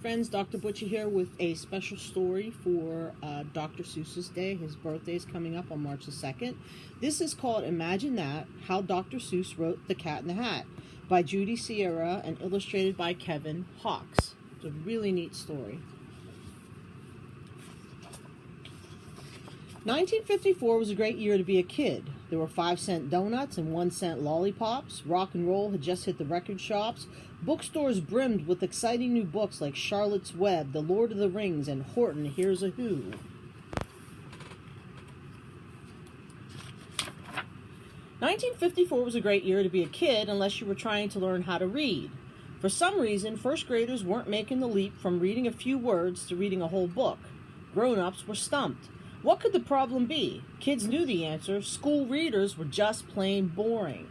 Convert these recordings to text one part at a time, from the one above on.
friends, Dr. Butcher here with a special story for Dr. Seuss's Day. His birthday is coming up on March the 2nd. This is called Imagine That, How Dr. Seuss Wrote the Cat in the Hat by Judy Sierra and illustrated by Kevin Hawks. It's a really neat story. 1954 was a great year to be a kid. There were 5-cent donuts and 1-cent lollipops. Rock and roll had just hit the record shops. Bookstores brimmed with exciting new books like Charlotte's Web, The Lord of the Rings, and Horton Hears a Who. "1954 was a great year to be a kid unless you were trying to learn how to read. For some reason, first graders weren't making the leap from reading a few words to reading a whole book. Grown-ups were stumped. What could the problem be? Kids knew the answer. School readers were just plain boring.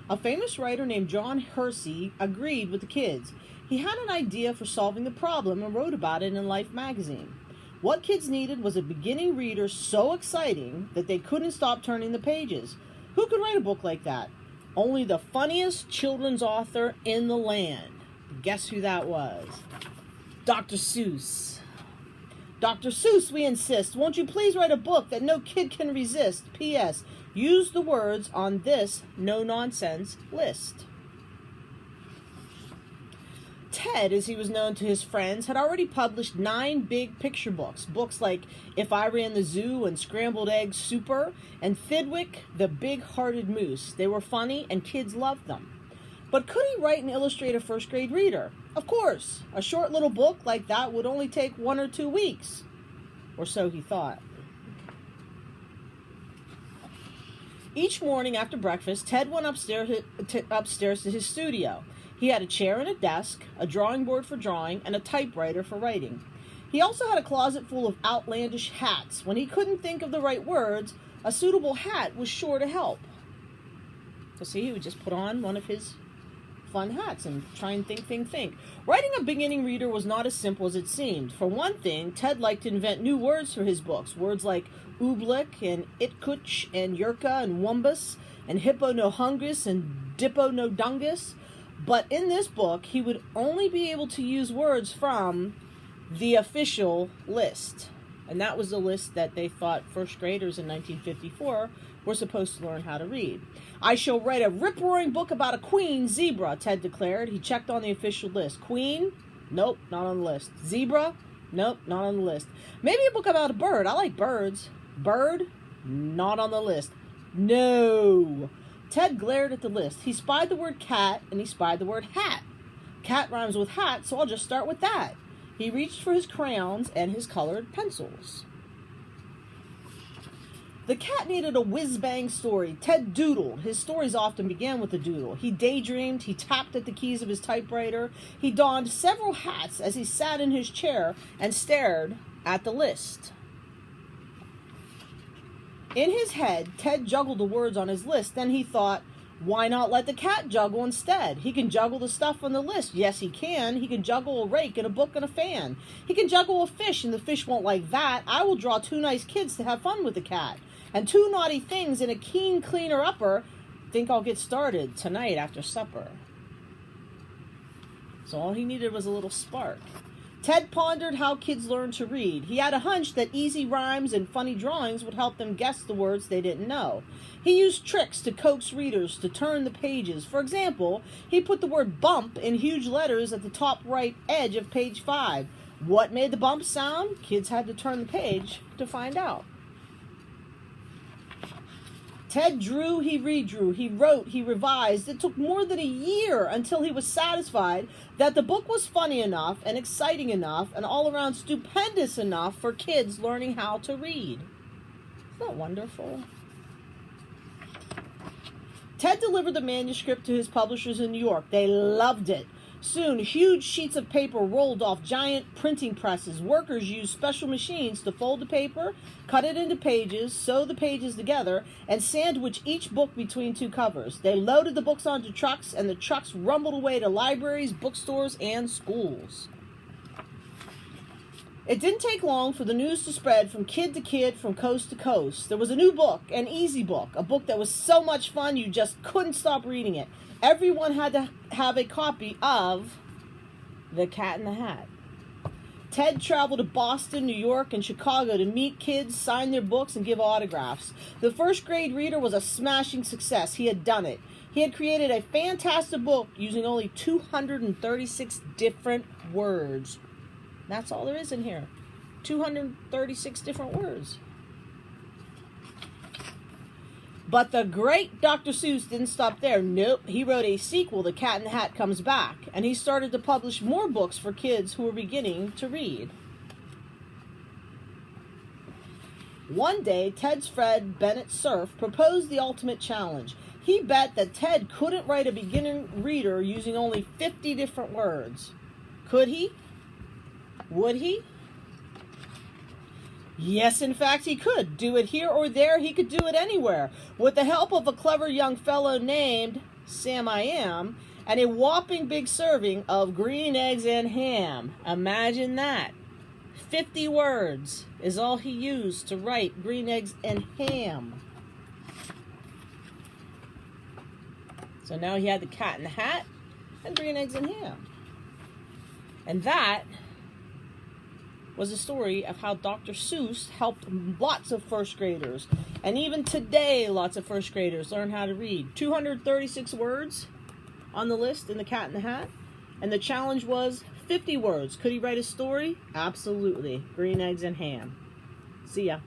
A famous writer named John Hersey agreed with the kids. He had an idea for solving the problem and wrote about it in Life magazine. What kids needed was a beginning reader so exciting that they couldn't stop turning the pages. Who could write a book like that? Only the funniest children's author in the land. Guess who that was? Dr. Seuss. Dr. Seuss, we insist, won't you please write a book that no kid can resist? P.S. Use the words on this no-nonsense list. Ted, as he was known to his friends, had already published 9 big picture books. Books like If I Ran the Zoo and Scrambled Eggs Super and Thidwick, the Big-Hearted Moose. They were funny and kids loved them. But could he write and illustrate a first-grade reader? Of course. A short little book like that would only take 1 or 2 weeks. Or so he thought. Each morning after breakfast, Ted went upstairs to his studio. He had a chair and a desk, a drawing board for drawing, and a typewriter for writing. He also had a closet full of outlandish hats. When he couldn't think of the right words, a suitable hat was sure to help. So see, he would just put on one of his fun hats and try and think. Writing a beginning reader was not as simple as it seemed. For one thing, Ted liked to invent new words for his books. Words like oobleck and itkuch and yurka and wumbus and hippo no hungus and dippo no dungus. But in this book, he would only be able to use words from the official list. And that was the list that they thought first graders in 1954 were supposed to learn how to read. I shall write a rip-roaring book about a queen zebra, Ted declared. He checked on the official list. Queen? Nope, not on the list. Zebra? Nope, not on the list. Maybe a book about a bird. I like birds. Bird? Not on the list. No. Ted glared at the list. He spied the word cat and he spied the word hat. Cat rhymes with hat, so I'll just start with that. He reached for his crayons and his colored pencils. The cat needed a whiz-bang story. Ted doodled. His stories often began with a doodle. He daydreamed. He tapped at the keys of his typewriter. He donned several hats as he sat in his chair and stared at the list. In his head, Ted juggled the words on his list. Then he thought, why not let the cat juggle instead? He can juggle the stuff on the list. Yes, he can. He can juggle a rake and a book and a fan. He can juggle a fish, and the fish won't like that. I will draw 2 nice kids to have fun with the cat. And 2 naughty things and a keen cleaner-upper. Think I'll get started tonight after supper. So all he needed was a little spark. Ted pondered how kids learn to read. He had a hunch that easy rhymes and funny drawings would help them guess the words they didn't know. He used tricks to coax readers to turn the pages. For example, he put the word bump in huge letters at the top right edge of page 5. What made the bump sound? Kids had to turn the page to find out. Ted drew, he redrew, he wrote, he revised. It took more than a year until he was satisfied that the book was funny enough and exciting enough and all around stupendous enough for kids learning how to read. Isn't that wonderful? Ted delivered the manuscript to his publishers in New York. They loved it. Soon, huge sheets of paper rolled off giant printing presses. Workers used special machines to fold the paper, cut it into pages, sew the pages together, and sandwich each book between 2 covers. They loaded the books onto trucks, and the trucks rumbled away to libraries, bookstores, and schools. It didn't take long for the news to spread from kid to kid, from coast to coast. There was a new book, an easy book, a book that was so much fun you just couldn't stop reading it. Everyone had to have a copy of The Cat in the Hat. Ted traveled to Boston, New York, and Chicago to meet kids, sign their books, and give autographs. The first grade reader was a smashing success. He had done it. He had created a fantastic book using only 236 different words. That's all there is in here. 236 different words. But the great Dr. Seuss didn't stop there. Nope, he wrote a sequel, The Cat in the Hat Comes Back, and he started to publish more books for kids who were beginning to read. One day, Ted's friend Bennett Cerf proposed the ultimate challenge. He bet that Ted couldn't write a beginner reader using only 50 different words. Could he? Would he? Yes, in fact, he could. Do it here or there, he could do it anywhere. With the help of a clever young fellow named Sam I Am, and a whopping big serving of green eggs and ham. Imagine that. 50 words is all he used to write green eggs and ham. So now he had the Cat in the Hat and green eggs and ham. And that was a story of how Dr. Seuss helped lots of first graders. And even today, lots of first graders learn how to read. 236 words on the list in The Cat in the Hat. And the challenge was 50 words. Could he write a story? Absolutely. Green eggs and ham. See ya.